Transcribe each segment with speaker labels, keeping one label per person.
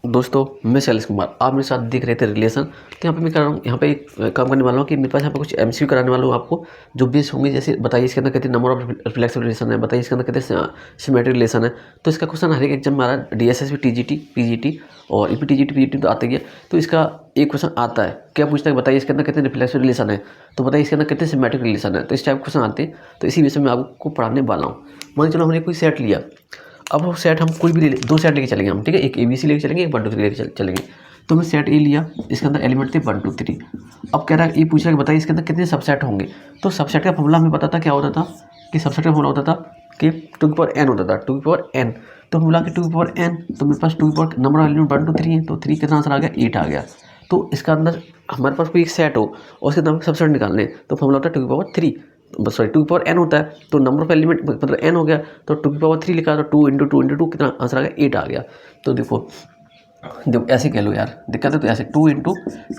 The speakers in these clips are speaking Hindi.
Speaker 1: दोस्तों मैं शैलेश कुमार, आप मेरे साथ देख रहे थे रिलेशन। तो यहाँ पे मैं कर रहा हूँ, यहाँ पे एक काम करने वाला हूँ कि मेरे पास यहाँ पे कुछ एमसीक्यू कराने वाला हूँ आपको, जो बेस होंगे। जैसे बताइए इसके अंदर कितने नंबर ऑफ रिफ्लेक्सिव रिलेशन है, बताइए इसके अंदर कितने सिमेट्रिक रिलेशन है। तो इसका क्वेश्चन हर एक एग्जाम में आ रहा है, DSSB TGT PGT और EPTGT PGT तो आता ही है। तो इसका एक क्वेश्चन आता है, क्या पूछता है, बताइए इसके अंदर कितने रिफ्लेक्सिव रिलेशन है, तो बताइए इसके अंदर कितने सिमेट्रिक रिलेशन है। तो इस टाइप क्वेश्चन आते हैं, तो इसी विषय में आपको पढ़ाने वाला हूँ। मान चलो हमने कोई सेट लिया, अब वो सेट हम कोई भी दो सेट लेके चलेंगे हम, ठीक है, एक ABC लेके चलेंगे, एक 1 2 3 लेके चलेंगे। तो हमने सेट A लिया, इसके अंदर एलिमेंट थे 1 2 3। अब कह रहा है, ये पूछ रहा है कि बताइए इसके अंदर कितने सबसेट होंगे। तो सबसेट का फॉर्मूला हमें पता था, क्या होता था कि सबसेट का फॉर्मूला होता था कि 2n होता था, 2n। तो हम बोला कि 2n, तो मेरे पास 2 नंबर ऑफ एलिमेंट 1 2 3 है, तो 3 कितना आंसर आ गया, 8 आ गया। तो इसका अंदर हमारे पास कोई एक सेट हो और उसके अंदर सबसेट निकालने, तो फॉर्मूला होता है 2 सॉरी 2n होता है। तो नंबर ऑफ एलिमेंट मतलब n हो गया, तो 2 लिखा, तो 2 × 2 × 2 कितना आंसर आ गया, 8 आ गया। तो देखो ऐसे कह लो यार, दिक्कत है तो ऐसे 2 ×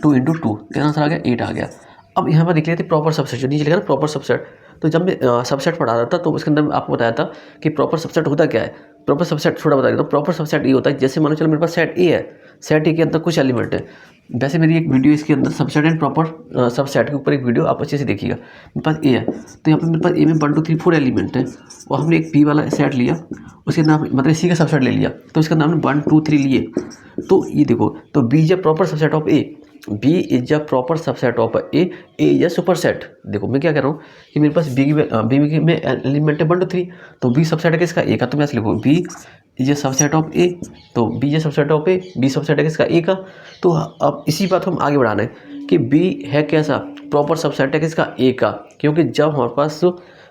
Speaker 1: 2 × 2 कितना आंसर आ गया, 8 आ गया। अब यहाँ पर देख लेते प्रॉपर सबसेट, जो नीचे लिखा ना प्रॉपर सबसेट। तो जब मैं सबसेट पढ़ा रहा था तो उसके अंदर आपको बताया था कि प्रॉपर सबसेट होता क्या है। प्रॉपर सबसेट थोड़ा बता देता हूँ। प्रॉपर सबसेट ये होता है, जैसे मान लो चलो मेरे पास सेट ए है, सेट ए के अंदर कुछ एलिमेंट है। वैसे मेरी एक वीडियो इसके अंदर सबसेट एंड प्रॉपर सबसेट के ऊपर एक वीडियो आप अच्छे से देखिएगा। मेरे पास ए है, तो यहाँ पे मेरे पास ए में 1 2 3 4 एलिमेंट है, और हमने एक बी वाला सेट लिया, उसके नाम मतलब इसी का सबसेट ले लिया, तो इसका नाम 1 2 3 लिए। तो ये देखो, तो B is a proper subset of A, B is a proper subset of A is a super set. देखो मैं क्या कह रहा हूँ कि मेरे पास बी में एलिमेंट है 1 2 3, तो बी सबसेट है किसका, ए का। तो मैं ऐसे लिखूँ, B is a subset of A, तो B is a subset of A, B subset है किसका, ए का। तो अब इसी बात को हम आगे बढ़ाना है कि बी है कैसा, प्रॉपर सबसेट है किसका, ए का। क्योंकि जब हमारे पास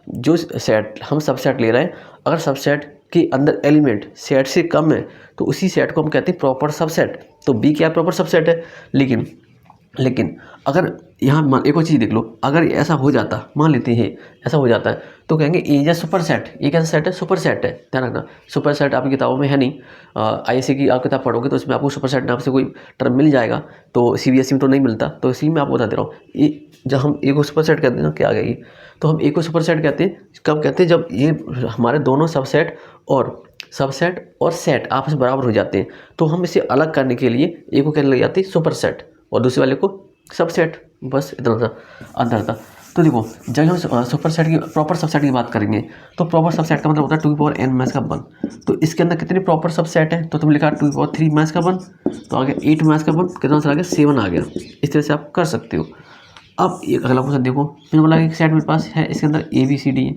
Speaker 1: जो सेट हम सबसेट ले रहे हैं, अगर सबसेट के अंदर एलिमेंट सेट से कम है, तो उसी सेट को हम कहते हैं प्रॉपर सबसेट। तो बी क्या प्रॉपर सबसेट है। लेकिन अगर यहाँ एक और चीज़ देख लो, अगर ऐसा हो जाता, मान लेते हैं ऐसा हो जाता है, तो कहेंगे ए इज अ सुपर सेट। ये कैसा सेट है, सुपर सेट है, ध्यान रखना। सुपर सेट आपकी किताबों में है नहीं, ISC की आप किताब पढ़ोगे तो उसमें आपको सुपर सेट नाम से कोई टर्म मिल जाएगा, तो CBSE में तो नहीं मिलता। तो इसी में आपको बता दे रहा हूँ, ये जब हम ए को सुपर सेट कहते हैं ना, क्या आ गया ये, तो हम ए को सुपर सेट कहते हैं कब कहते हैं, जब ये हमारे दोनों सबसेट और सेट आपस में बराबर हो जाते हैं। तो हम इसे अलग करने के लिए ए को कहने लग जाते हैं सुपर सेट और दूसरे वाले को सबसेट, बस इतना सा अंतर था। तो देखो जब हम सुपर सेट की प्रॉपर सबसेट की बात करेंगे, तो प्रॉपर सबसेट का मतलब होता है 2n मैथ्स का 1। तो इसके अंदर कितने प्रॉपर सबसेट है, तो तुम लिखा 2 मैथ्स का 1, तो आगे 8 मैथ्स का 1, कितना आंसर आ गया, 7 आ गया। इस तरह से आप कर सकते हो। अब एक अगला क्वेश्चन देखो, मैंने बोला कि सेट मेरे पास है, इसके अंदर ABCD है,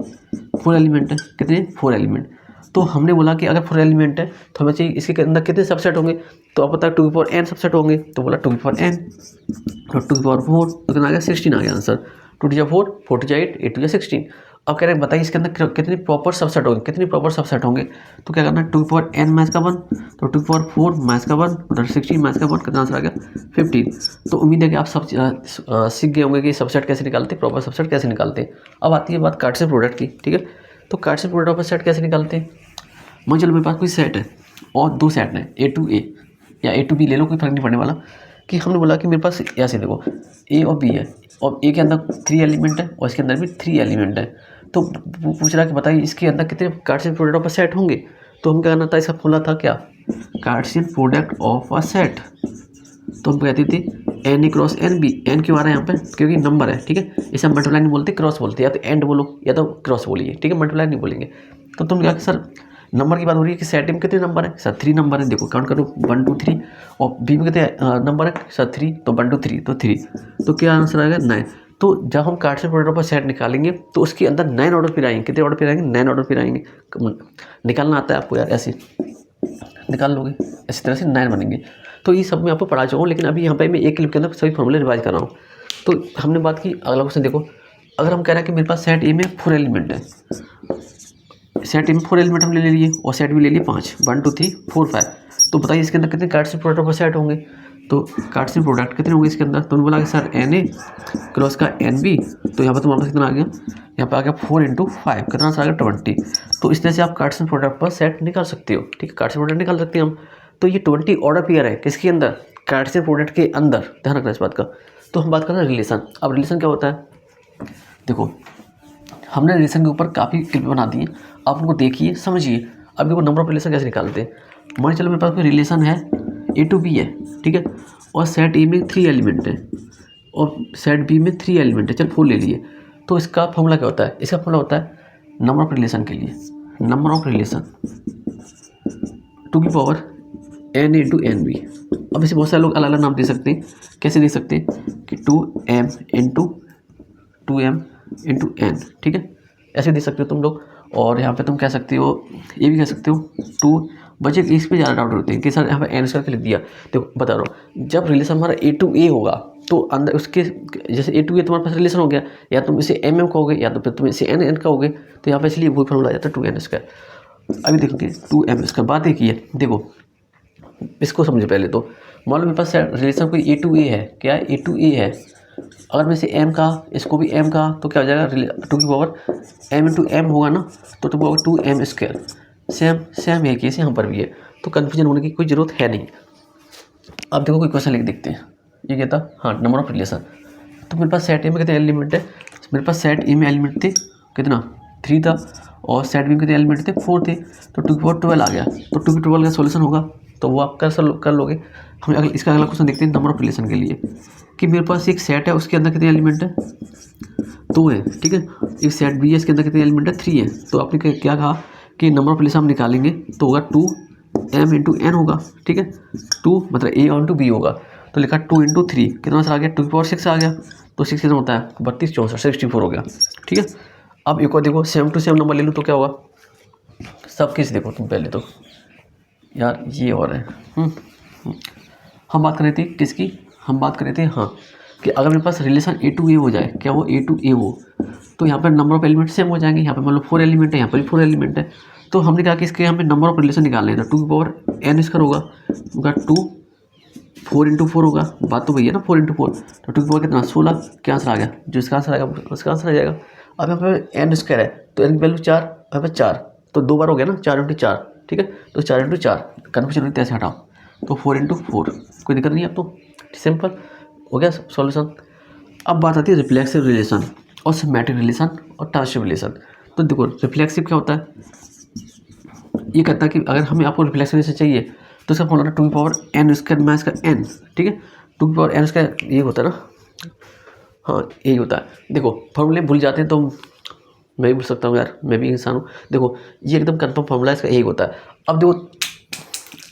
Speaker 1: 4 एलिमेंट है, कितने 4 एलिमेंट। तो हमने बोला कि अगर 4 एलिमेंट है तो हमें चाहिए इसके अंदर कितने सबसेट होंगे, तो आप पता है 2n सबसेट होंगे, तो बोला 2n, तो 2 तो कितना आ गया, 16 आ गया आंसर। 2 × 4, 4 × 8, 8 × 16। अब कह रहे हैं बताइए इसके अंदर कितने प्रॉपर सबसेट होंगे, कितने प्रॉपर सबसेट होंगे। तो क्या करना है, 2n मैथ्स का 1, तो 2 मैथ्स का 1 मतलब 16 मैथ्स का 1, कितना आंसर आ गया, 15। तो उम्मीद है कि आप सब सीख गए होंगे कि सबसेट कैसे निकालते हैं, प्रॉपर सबसेट कैसे निकालते हैं। अब आती है बात कार्टेशियन प्रोडक्ट की, ठीक है। तो कार्टेशियन प्रोडक्ट ऑफ सेट कैसे निकालते हैं। मान चलो मेरे पास कोई सेट है और दो सेट हैं, A to A या A to B ले लो, कोई फर्क नहीं पड़ने वाला। कि हमने बोला कि मेरे पास ऐसे देखो A और B है, और A के अंदर 3 एलिमेंट है और इसके अंदर भी 3 एलिमेंट है। तो वो पूछ रहा है कि बताइए इसके अंदर कितने Cartesian product of a set होंगे। तो हम क्या करना था, इसका फॉर्मूला था क्या, Cartesian product of a set. तो हम कहते थे N cross N B, N क्यों आ रहा है यहाँ पे, क्योंकि नंबर है, ठीक है। इसे हम मल्टीप्लाई नहीं बोलते, क्रॉस बोलते हैं, या तो एंड बोलो या तो क्रॉस बोलिए, ठीक है, मल्टीप्लाई नहीं बोलेंगे। तो तुम क्या कि सर नंबर की बात हो रही है कि सेट में कितने नंबर है, सर 3 नंबर है। देखो काउंट करो 1 2 3, और बी में कितने नंबर है, सर 3, तो 1 2 3 तो 3, तो क्या आंसर आएगा 9। तो जब हम कार्टेशियन प्रोडक्ट पर सेट निकालेंगे तो उसके अंदर 9 ऑर्डर फिर आएंगे, कितने ऑर्डर फिर आएंगे, 9 ऑर्डर फिर आएंगे। निकालना आता है आपको यार, ऐसे निकाल लोगे, इसी तरह से 9 बनेंगे। तो ये सब मैं आपको पढ़ा चुका हूँ, लेकिन अभी यहाँ पे मैं एक क्लिप के अंदर सभी फॉर्मूले रिवाइज कर रहा हूँ। तो हमने बात की, अगला क्वेश्चन देखो, अगर हम कह रहे हैं कि मेरे पास सेट ए में 4 एलिमेंट है, सेट ए में 4 एलिमेंट हमने ले लिए और सेट भी ले लिए 5, 1 2 3 4 5। तो बताइए इसके अंदर कितने कार्टेशियन प्रोडक्ट ऑफ सेट होंगे। तो कार्टेशियन प्रोडक्ट कितने होंगे इसके अंदर, तो उन्होंने बोला कि सर Na क्रॉस का NB, तो यहाँ पर तुम्हारे पास कितना आ गया, यहाँ पे आ गया 4 × 5, कितना आंसर आ गया 20। तो इस तरह से आप कार्टेशियन प्रोडक्ट पर सेट निकाल सकते हो, ठीक है, कार्टेशियन प्रोडक्ट निकाल सकते हैं हम। तो ये 20 ऑर्डर पेयर है किसके अंदर, कार्टेशियन प्रोडक्ट के अंदर, ध्यान रखना इस बात का। तो हम बात कर रहे हैं रिलेशन। अब रिलेशन क्या होता है, देखो हमने रिलेशन के ऊपर काफ़ी क्लिप बना दी है, आप उनको देखिए समझिए। अब देखो नंबर ऑफ रिलेशन कैसे निकालते हैं। मान चलो मेरे पास कोई रिलेशन है ए टू बी है, ठीक है, और सेट ए में 3 एलिमेंट है और सेट बी में 3 एलिमेंट है, चल 4 ले लिए। तो इसका फॉर्मूला क्या होता है? इसका फॉर्मूला होता है नंबर ऑफ रिलेशन के लिए, नंबर ऑफ रिलेशन टू की power n into n b. अब इसे बहुत सारे लोग अलग अलग नाम दे सकते हैं। कैसे दे सकते हैं कि 2m into 2m into N, ठीक है, ऐसे दे सकते हो तुम लोग। और यहाँ पे तुम कह सकते हो, ये भी कह सकते हो 2। बच्चे इस पे ज़्यादा डाउट होते हैं कि सर यहाँ पे एन स्क्वायर लिख दिया। देखो बता रहा हूँ, जब रिलेशन हमारा ए टू ए होगा तो अंदर उसके जैसे ए टू ए तुम्हारे पास रिलेशन हो गया, या तुम इसे एम कहोगे या तो फिर तुम इसे एन कहोगे, तो यहाँ पे इसलिए वही फॉर्मूला आ जाता है 2n स्क्वायर। अभी देखोगे 2m स्क्वायर, बात एक ही है। देखो इसको समझो पहले तो, मान लो मेरे पास रिलेशन कोई ए टू ए है, क्या है, ए टू ए है। अगर मैं इसे एम का, इसको भी एम का, तो क्या हो जाएगा, 2 की पावर m इंटू एम होगा ना, तो 2 की पावर 2m स्क्वायर। सेम है, केस यहाँ पर भी है, तो कन्फ्यूजन होने की कोई ज़रूरत है नहीं। अब देखो कोई क्वेश्चन लिख देखते हैं। ये क्या था, हाँ, नंबर ऑफ रिलेशन। तो मेरे पास सेट ए में कितने एलिमेंट है? मेरे पास सेट ए में एलिमेंट थे कितना, 3 था, और सेट बी में कितने एलिमेंट थे, 4 थे, तो 2 की पावर 12 आ गया। तो 2 की 12 का सोल्यूशन होगा, तो वो आप कर लोगे। हम इसका अगला क्वेश्चन देखते हैं नंबर ऑफ रिलेशन के लिए, कि मेरे पास एक सेट है, उसके अंदर कितने एलिमेंट है, 2 है, ठीक है। एक सेट बी है, इसके अंदर कितने एलिमेंट है, 3 है। तो आपने क्या कहा कि नंबर ऑफ रिलेशन हम निकालेंगे तो होगा 2m इंटू एन होगा, ठीक है। 2 मतलब ए इंटू बी होगा, तो लिखा 2 इंटू 3 कितना आ गया, 2 की पावर 6 आ गया। तो 6 कितना होता है, 32 64 64 हो गया, ठीक है। अब एक और देखो, सेम टू सेम नंबर ले लूँ तो क्या होगा, सब किस देखो तुम पहले तो यार ये और है। हम बात कर रहे थे किसकी, हम बात कर रहे थे, हाँ, कि अगर मेरे पास रिलेशन ए टू ए हो जाए, क्या वो ए टू ए हो, तो यहाँ पर नंबर ऑफ एलिमेंट सेम हो जाएंगे। यहाँ पे मान लो 4 एलिमेंट है, यहाँ पर भी 4 एलिमेंट है। तो हमने कहा कि इसके यहाँ पे नंबर ऑफ रिलेशन निकालने हैं, तो 2 की पावर n स्क्वायर होगा, उनका 2 4 इंटू 4 होगा, बात तो वही है ना, 4 इंटू 4, तो 2 की पावर कितना, 16। क्या आंसर आ गया, जो इसका आंसर आएगा उसका आंसर आ जाएगा। अब यहाँ पे n स्क्वायर है, तो n की वैल्यू 4, यहाँ पर 4, तो 2 बार हो गया ना, 4 इंटू 4, ठीक है। तो 4 इंटू 4 कन्फ्यूजन होती है, ऐसे हटाओ, तो 4 इंटू 4, कोई दिक्कत नहीं है। अब तो सिंपल हो गया सॉल्यूशन। अब बात आती है रिफ्लेक्सिव रिलेशन और सिमेट्रिक रिलेशन और ट्रांसिटिव रिलेशन। तो देखो रिफ्लेक्सिव क्या होता है, ये कहता है कि अगर हमें आपको रिफ्लेक्सिव रिलेशन चाहिए तो इसका फॉर्मूला 2 की पावर n स्क्वायर माइनस का n, ठीक है। 2 की पावर n स्क्वायर ये होता है ना, हाँ यही होता है। देखो फॉर्मूले भूल जाते हैं तो मैं भी भूल सकता हूँ यार, मैं भी इंसान हूँ। देखो ये एकदम कंफर्म फॉर्मूला इसका यही होता है। अब देखो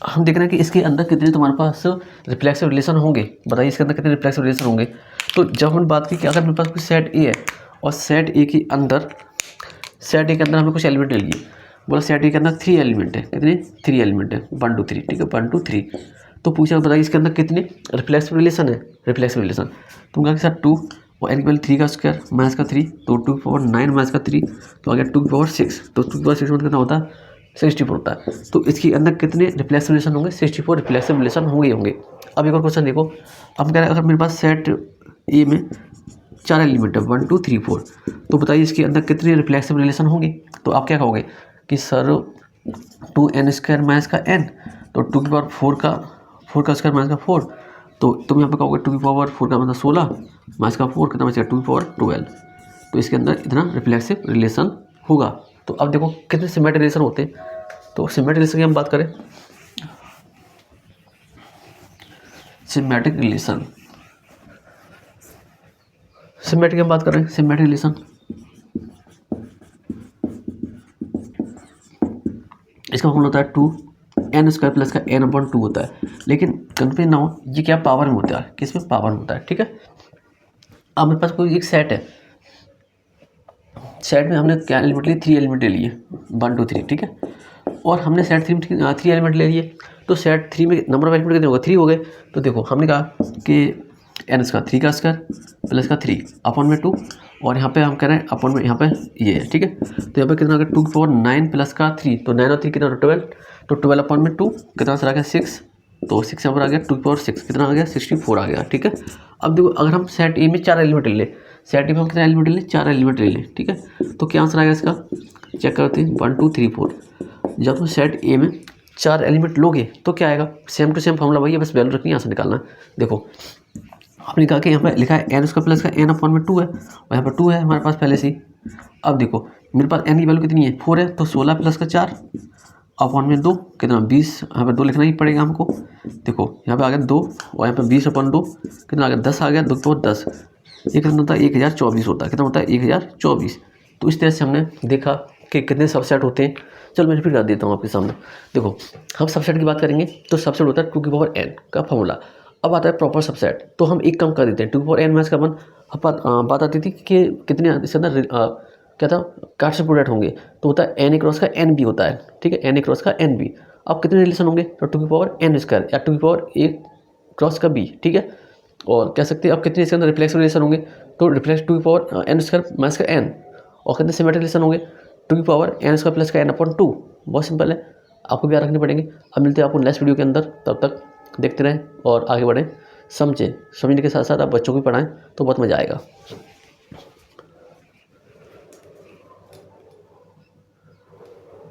Speaker 1: हम देख रहे हैं कि इसके अंदर कितने तुम्हारे पास रिफ्लेक्सिव रिलेशन होंगे, बताइए इसके अंदर कितने रिफ्लेक्सिव रिलेशन होंगे। तो जब हमने बात की कि अगर मेरे पास कोई सेट ए है और सेट ए के अंदर हमने कुछ एलिमेंट ले लिए, बोला सेट ए के अंदर 3 एलिमेंट है, कितने, 3 एलिमेंट है, 1 2 3, ठीक है, 1 2 3। तो पूछा बताइए इसके अंदर कितने रिफ्लेक्सिव रिलेशन है, रिफ्लेक्सिव रिलेशन। तुम कहा कि सर 2 और n की वैल्यू 3 का स्क्वायर माइनस का 3, तो 2 की पावर 9 माइनस का 3, तो आ गया 2 की पावर 6। तो 2 की पावर 6 मतलब कितना होता है, 64 होता है। तो इसके अंदर कितने रिफ्लेक्सिव रिलेशन होंगे, 64 रिफ्लेक्सिव रिलेशन होंगे। अब एक और क्वेश्चन देखो, अब कह रहे हैं अगर मेरे पास सेट ए में 4 एलिमेंट है, 1 2 3 4, तो बताइए इसके अंदर कितने रिफ्लेक्सिव रिलेशन होंगे। तो आप क्या कहोगे कि सर 2n स्क्वायर माइनस का n, तो 2 की पावर 4 का स्क्वायर माइनस का 4, तो तुम यहाँ पे कहोगे 2 की पावर 4 का मतलब 16 माइनस का 4 कितना बचेगा, 2 की पावर 12। तो इसके अंदर इतना रिफ्लेक्सिव रिलेशन होगा। तो अब देखो कितने सिमेट्रिक रिलेशन होते हैं। तो सिमेट्रिक रिलेशन की हम बात करें, सिमेट्रिक रिलेशन की हम बात कर रहे हैं, सिमेट्रिक रिलेशन इसका फॉर्मूला होता है 2n स्क्वायर प्लस का n/2 होता है। लेकिन कंफ्यूजन ना हो, ये क्या पावर में होता है, किस में, पावर में होता है, ठीक है। अब मेरे पास कोई एक सेट है, सेट में हमने क्या एलिमेंट लिए, 3 एलिमेंट ले लिए, 1 2 3, ठीक है। और हमने सेट 3 एलिमेंट ले लिए, तो सेट 3 में नंबर ऑफ एलिमेंट कितने हो गए, 3 हो गए। तो देखो हमने कहा कि n स्क्वायर 3 का स्क्वायर प्लस का 3 अपॉन में 2, और यहाँ पे हम कह रहे हैं अपॉन में यहाँ पे ये है, ठीक है। तो यहाँ पे कितना आ गया, 2 की पावर 9 प्लस का 3, तो 9 और 3 कितना, 12, तो 12 अपॉन में 2 कितना आ गया 6, तो 6 यहाँ पर आ गया, 2 की पावर 6 कितना आ गया, 64 आ गया, ठीक है। अब देखो अगर हम सेट ए में 4 एलिमेंट ले लें, सेट ए में हम कितना एलिमेंट ले लें, 4 एलिमेंट ले लें, ठीक है। तो क्या आंसर आएगा इसका, चेक करते हैं, 1 2 3 4। जब तुम सेट ए में 4 एलिमेंट लोगे तो क्या आएगा, सेम टू सेम फॉर्मूला वही है, बस वैल्यू रखनी है, यहाँ से निकालना है। देखो आपने कहा कि यहाँ पर लिखा है n उसका प्लस का n अपॉन में 2 है, और यहाँ पर 2 है हमारे पास पहले से ही। अब देखो मेरे पास n की वैल्यू कितनी है, 4 है, तो 16 प्लस का 4 अपॉन में 2 कितना 20, यहाँ पे 2 लिखना ही पड़ेगा हमको। देखो यहाँ पे आ गया 2 और यहाँ पे 20 अपॉन 2 कितना आ गया 10 आ गया, 2 तो 10, ये कितना होता है 1024 होता है। कितना होता है 1024। तो इस तरह से हमने देखा कि कितने सबसेट होते हैं। चलो मैं रिपीट कर देता हूँ आपके सामने। देखो हम सबसेट की बात करेंगे तो सबसेट होता है 2 की पावर n का फॉर्मूला। अब आता है प्रॉपर सबसेट, तो हम एक काम कर देते हैं 2 की पावर n माइनस का 1। बात आती थी कि कितने इसके अंदर क्या था कार्ड से प्रोडक्ट होंगे, तो होता है n क्रॉस का n भी होता है, ठीक है, n क्रॉस का n भी। अब कितने रिलेशन होंगे, तो 2 की पावर n स्क्वायर या 2 की पावर a क्रॉस का b, ठीक है। और कह सकते हैं अब कितने इसके अंदर रिफ्लेक्सिव रिलेशन होंगे, तो रिफ्लेक्स 2 की पावर n स्क्वायर माइनस का n। और कितने सिमेट्रिक रिलेशन होंगे, 2 की पावर n स्क्वायर प्लस का n अपॉन 2। बहुत सिंपल है, आपको भी याद रखने पड़ेंगे। अब मिलते हैं आपको नेक्स्ट वीडियो के अंदर, तब तक देखते रहें और आगे बढ़ें, समझने के साथ साथ आप बच्चों को भी पढ़ाएं तो बहुत मज़ा आएगा।